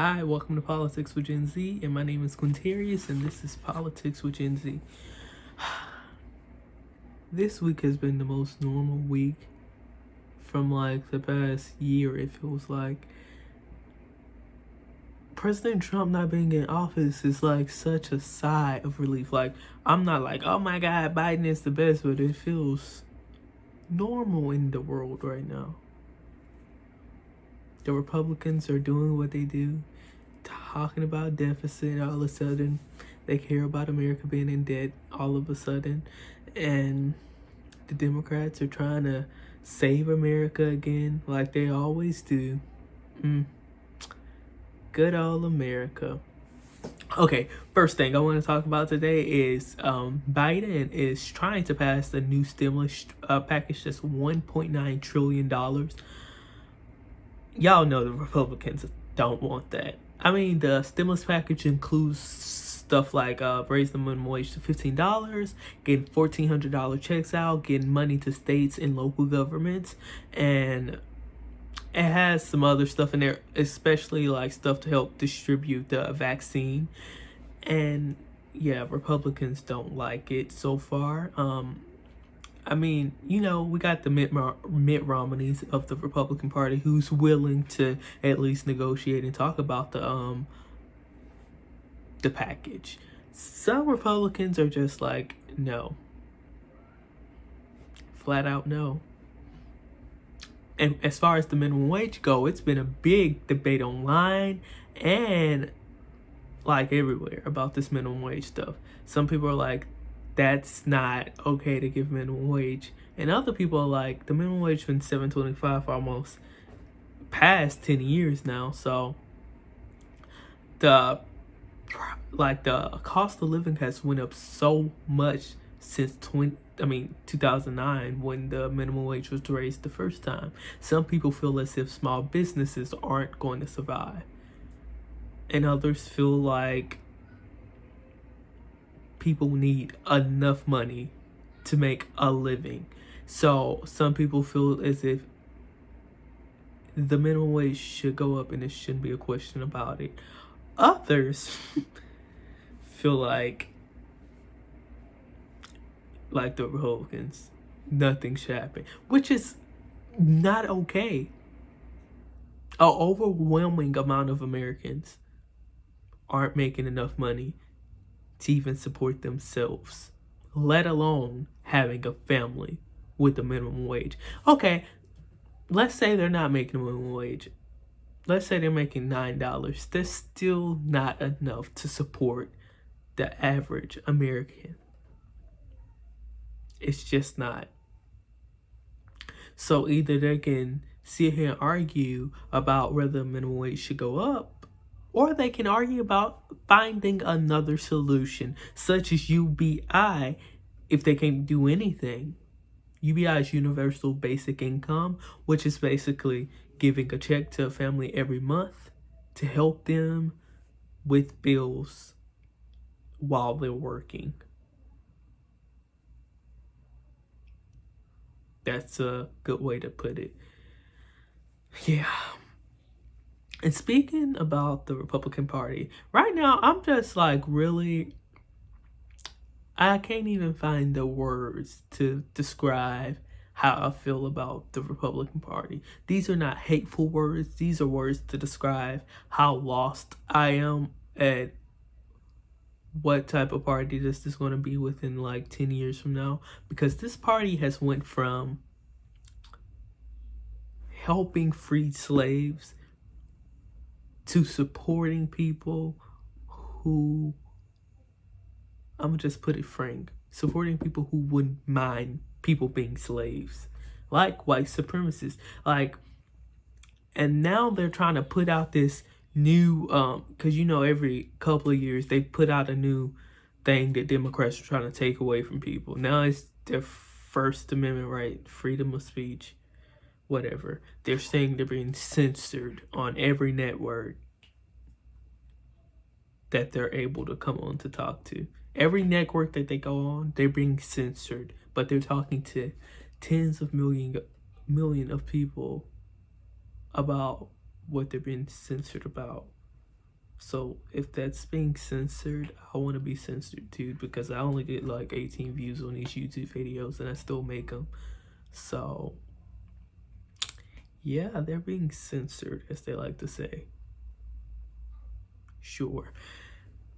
Hi, welcome to Politics with Gen Z, and my name is Quintarius, and this is Politics with Gen Z. This week has been the most normal week from like the past year, it feels like. President Trump not being in office is like such a sigh of relief. Like, I'm not like, oh my god, Biden is the best, but it feels normal in the world right now. The Republicans are doing what they do, talking about deficit. All of a sudden they care about America being in debt all of a sudden, and the Democrats are trying to save America again like they always do. Good old America. Okay, first thing I want to talk about today is Biden is trying to pass a new stimulus package that's $1.9 trillion. Y'all know the Republicans don't want that. I mean, the stimulus package includes stuff like raise the minimum wage to $15, getting $1,400 checks out, getting money to states and local governments, and it has some other stuff in there, especially like stuff to help distribute the vaccine. And yeah, Republicans don't like it so far. I mean, you know, we got the Mitt Romneys of the Republican Party who's willing to at least negotiate and talk about the package. Some Republicans are just like, no. Flat out no. And as far as the minimum wage go, it's been a big debate online and like everywhere about this minimum wage stuff. Some people are like, that's not okay to give minimum wage, and other people are like, the minimum wage been $7.25 for almost past 10 years now. So the cost of living has went up so much since 2009 when the minimum wage was raised the first time. Some people feel as if small businesses aren't going to survive, and others feel like people need enough money to make a living. So some people feel as if the minimum wage should go up and it shouldn't be a question about it. Others feel like the Republicans, nothing should happen, which is not okay. An overwhelming amount of Americans aren't making enough money to even support themselves, let alone having a family with a minimum wage. Okay, let's say they're not making a minimum wage. Let's say they're making $9. That's still not enough to support the average American. It's just not. So either they can sit here and argue about whether minimum wage should go up, or they can argue about finding another solution, such as UBI, if they can't do anything. UBI is Universal Basic Income, which is basically giving a check to a family every month to help them with bills while they're working. That's a good way to put it. Yeah. And speaking about the Republican Party, right now I'm just like really, I can't even find the words to describe how I feel about the Republican Party. These are not hateful words. These are words to describe how lost I am at what type of party this is going to be within like 10 years from now. Because this party has went from helping freed slaves to supporting people who, I'm gonna just put it frank, supporting people who wouldn't mind people being slaves, like white supremacists. Like, and now they're trying to put out this new, because you know every couple of years they put out a new thing that Democrats are trying to take away from people. Now it's their First Amendment right, freedom of speech, whatever. They're saying they're being censored on every network that they're able to come on to talk to. Every network that they go on, they're being censored, but they're talking to tens of million of people about what they're being censored about. So if that's being censored, I want to be censored too, because I only get like 18 views on these YouTube videos and I still make them. So yeah, they're being censored, as they like to say. Sure.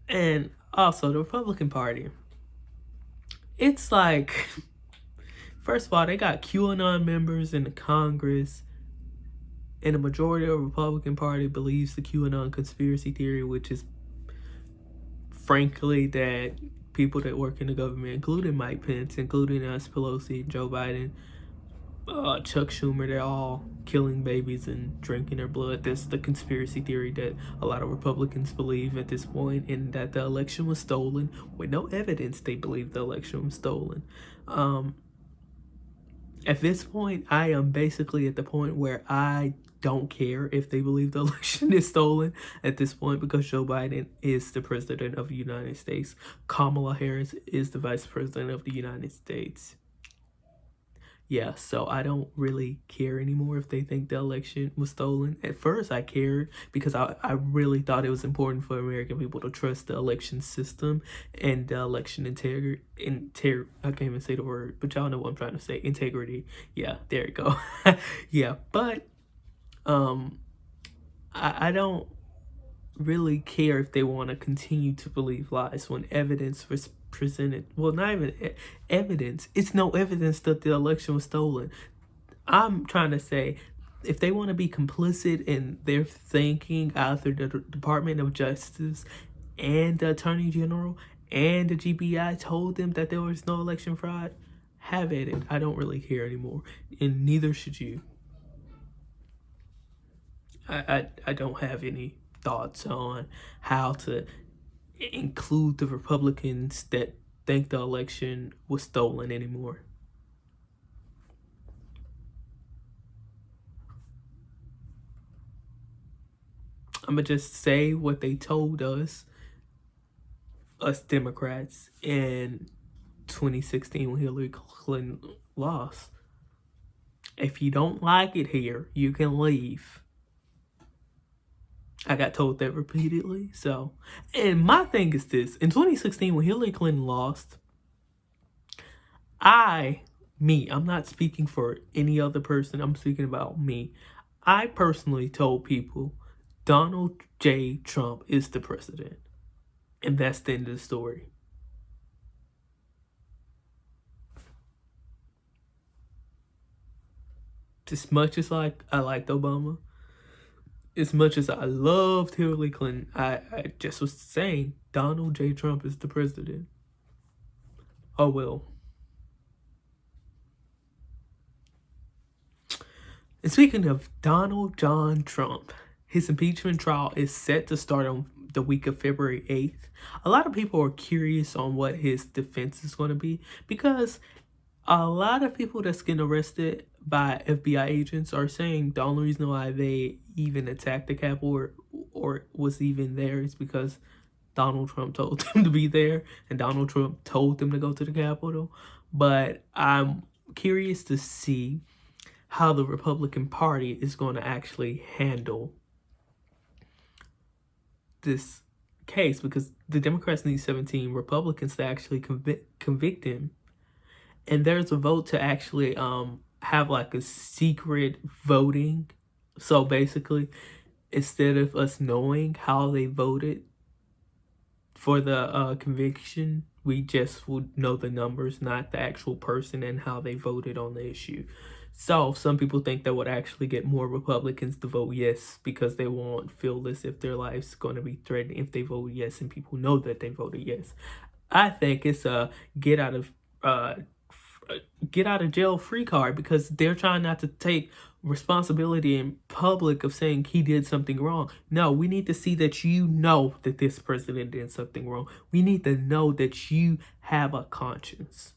And also the Republican Party. It's like, first of all, they got QAnon members in the Congress, and the majority of the Republican Party believes the QAnon conspiracy theory, which is frankly that people that work in the government, including Mike Pence, including Nancy Pelosi, Joe Biden, Chuck Schumer, they're all killing babies and drinking their blood. That's the conspiracy theory that a lot of Republicans believe at this point, and that the election was stolen. With no evidence, they believe the election was stolen. At this point, I am basically at the point where I don't care if they believe the election is stolen at this point, because Joe Biden is the president of the United States. Kamala Harris is the vice president of the United States. Yeah, so I don't really care anymore if they think the election was stolen. At first, I cared because I really thought it was important for American people to trust the election system and the election integrity. I can't even say the word, but y'all know what I'm trying to say. Integrity. Yeah, there you go. Yeah, but I don't really care if they want to continue to believe lies when evidence was presented. Well, not even evidence. It's no evidence that the election was stolen. I'm trying to say, if they want to be complicit in their thinking, either the Department of Justice and the Attorney General and the GBI told them that there was no election fraud, have at it. I don't really care anymore, and neither should you. I don't have any thoughts on how to include the Republicans that think the election was stolen anymore. I'm gonna just say what they told us Democrats, in 2016 when Hillary Clinton lost. If you don't like it here, you can leave. I got told that repeatedly. So, and my thing is this: in 2016, when Hillary Clinton lost, I'm not speaking for any other person. I'm speaking about me. I personally told people Donald J. Trump is the president, and that's the end of the story. As much as I liked Obama, as much as I loved Hillary Clinton, I just was saying Donald J. Trump is the president. Oh well. And speaking of Donald John Trump, his impeachment trial is set to start on the week of February 8th. A lot of people are curious on what his defense is going to be, because a lot of people that's getting arrested by FBI agents are saying the only reason why they even attacked the Capitol or was even there is because Donald Trump told them to be there, and Donald Trump told them to go to the Capitol. But I'm curious to see how the Republican Party is going to actually handle this case, because the Democrats need 17 Republicans to actually convict him. And there's a vote to actually have like a secret voting. So basically, instead of us knowing how they voted for the conviction, we just would know the numbers, not the actual person and how they voted on the issue. So some people think that would actually get more Republicans to vote yes, because they won't feel as if their life's going to be threatened if they vote yes and people know that they voted yes. I think it's a get out of jail free card, because they're trying not to take responsibility in public of saying he did something wrong. No, we need to see that you know that this president did something wrong. We need to know that you have a conscience.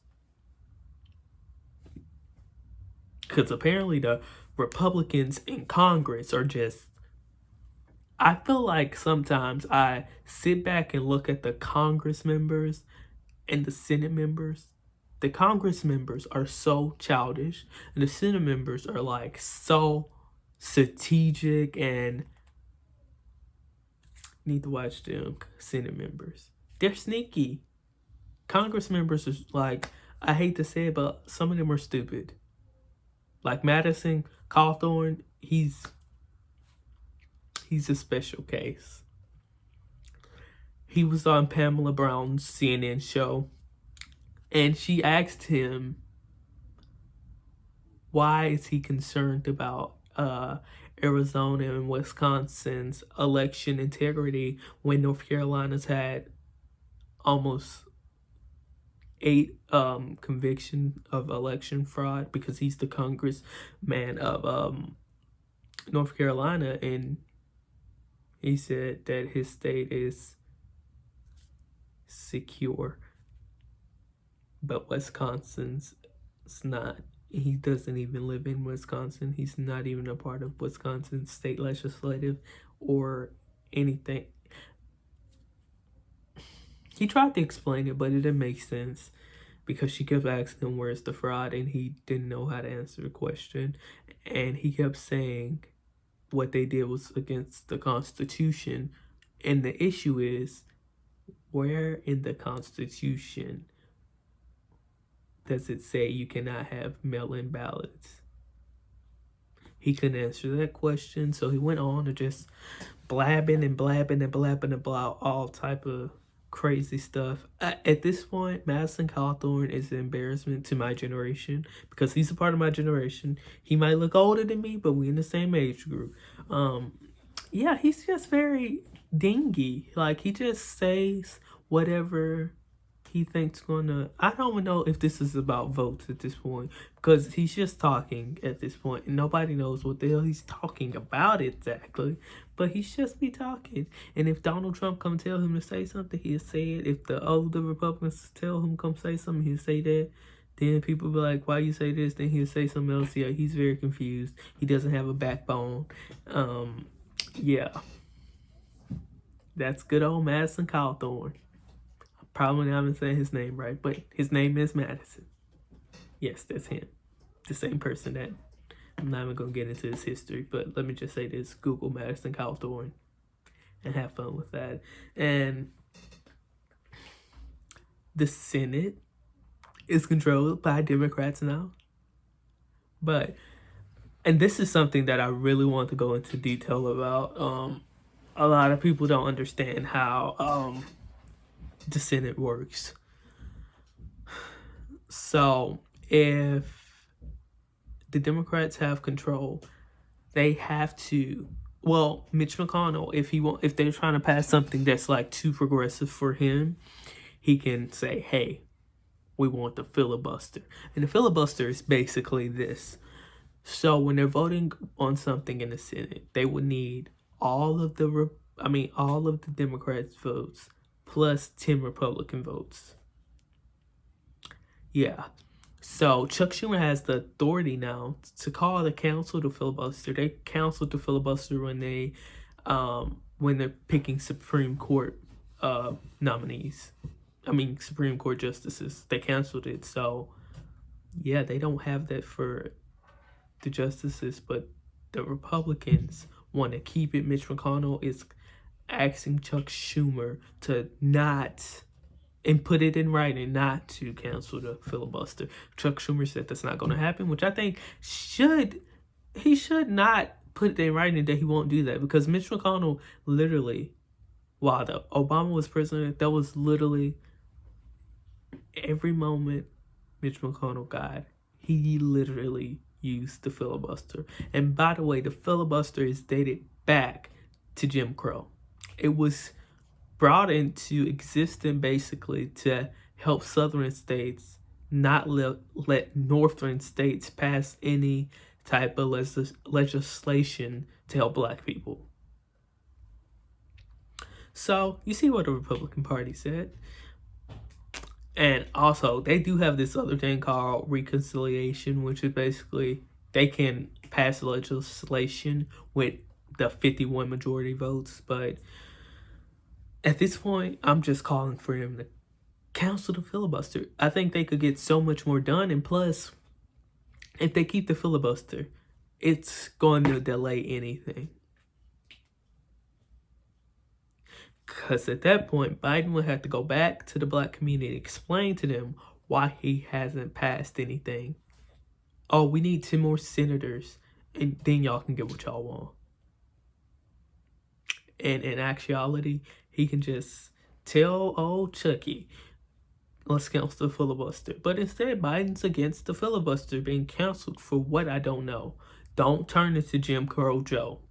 Because apparently the Republicans in Congress are just, I feel like sometimes I sit back and look at the Congress members and the Senate members. The Congress members are so childish, and the Senate members are like so strategic and Need to watch them Senate members. They're sneaky. Congress members are like, I hate to say it, but some of them are stupid. Like Madison Cawthorn, he's a special case. He was on Pamela Brown's CNN show, and she asked him, why is he concerned about Arizona and Wisconsin's election integrity when North Carolina's had almost 8 conviction of election fraud, because he's the congressman of North Carolina, and he said that his state is secure, but Wisconsin's not. He doesn't even live in Wisconsin. He's not even a part of Wisconsin state legislative or anything. He tried to explain it, but it didn't make sense, because she kept asking him where's the fraud, and he didn't know how to answer the question. And he kept saying what they did was against the Constitution. And the issue is, where in the Constitution does it say you cannot have mail-in ballots? He couldn't answer that question, so he went on to just blabbing about all type of crazy stuff. At this point, Madison Cawthorn is an embarrassment to my generation, because he's a part of my generation. He might look older than me, but we're in the same age group. Yeah, he's just very dingy. Like, he just says whatever he thinks gonna. I don't even know if this is about votes at this point, because he's just talking at this point, and nobody knows what the hell he's talking about exactly. But he just be talking. And if Donald Trump come tell him to say something, he'll say it. If the older Republicans tell him come say something, he'll say that. Then people be like, why you say this? Then he'll say something else. Yeah, he's very confused. He doesn't have a backbone. Yeah. That's good old Madison Cawthorn. Probably not even saying his name right, but his name is Madison. Yes, that's him. The same person that, I'm not even going to get into his history, but let me just say this. Google Madison Cawthorn and have fun with that. And the Senate is controlled by Democrats now. And this is something that I really want to go into detail about. A lot of people don't understand how the Senate works. So if the Democrats have control, they have to. Well, Mitch McConnell, if they're trying to pass something that's like too progressive for him, he can say, "Hey, we want the filibuster," and the filibuster is basically this. So when they're voting on something in the Senate, they would need all of the Democrats' votes plus 10 Republican votes. Yeah. So Chuck Schumer has the authority now to call the council to filibuster. They counsel to filibuster when they're picking Supreme Court nominees. Supreme Court justices. They canceled it. So yeah, they don't have that for the justices, but the Republicans want to keep it. Mitch McConnell is asking Chuck Schumer to not, and put it in writing, not to cancel the filibuster. Chuck Schumer said that's not going to happen, which I think he should not put it in writing that he won't do that, because Mitch McConnell literally, while Obama was president, that was literally every moment Mitch McConnell got, he literally used the filibuster. And by the way, the filibuster is dated back to Jim Crow. It was brought into existence basically to help southern states not let northern states pass any type of legislation to help black people. So you see what the Republican Party said. And also, they do have this other thing called reconciliation, which is basically they can pass legislation with the 51 majority votes. But at this point, I'm just calling for them to cancel the filibuster. I think they could get so much more done. And plus, if they keep the filibuster, it's going to delay anything. Because at that point, Biden would have to go back to the black community and explain to them why he hasn't passed anything. Oh, we need 10 more senators, and then y'all can get what y'all want. And in actuality, he can just tell old Chucky, let's cancel the filibuster. But instead, Biden's against the filibuster being canceled for what I don't know. Don't turn into Jim Crow Joe.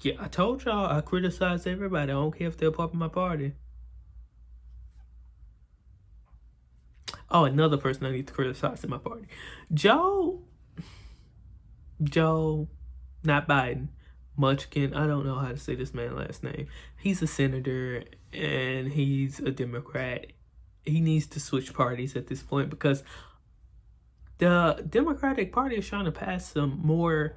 Yeah, I told y'all I criticize everybody. I don't care if they're part of my party. Oh, another person I need to criticize in my party. Joe, not Biden. Munchkin, I don't know how to say this man's last name. He's a senator and he's a Democrat. He needs to switch parties at this point because the Democratic Party is trying to pass some more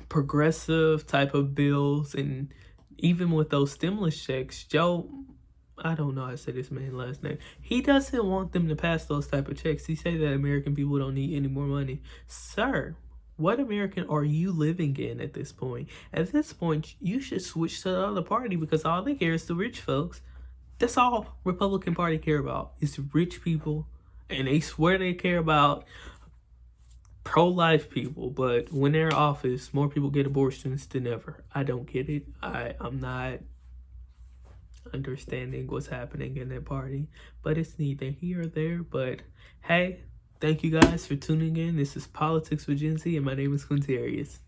progressive type of bills, and even with those stimulus checks, Joe, I don't know how to say this man's last name. He doesn't want them to pass those type of checks. He say that American people don't need any more money. Sir, what American are you living in at this point? At this point, you should switch to the other party because all they care is the rich folks. That's all Republican Party care about is rich people, and they swear they care about pro-life people, but when they're in office, more people get abortions than ever. I don't get it. I'm not understanding what's happening in that party, but it's neither here or there. But hey, thank you guys for tuning in. This is Politics with Gen Z, and my name is Quintarius.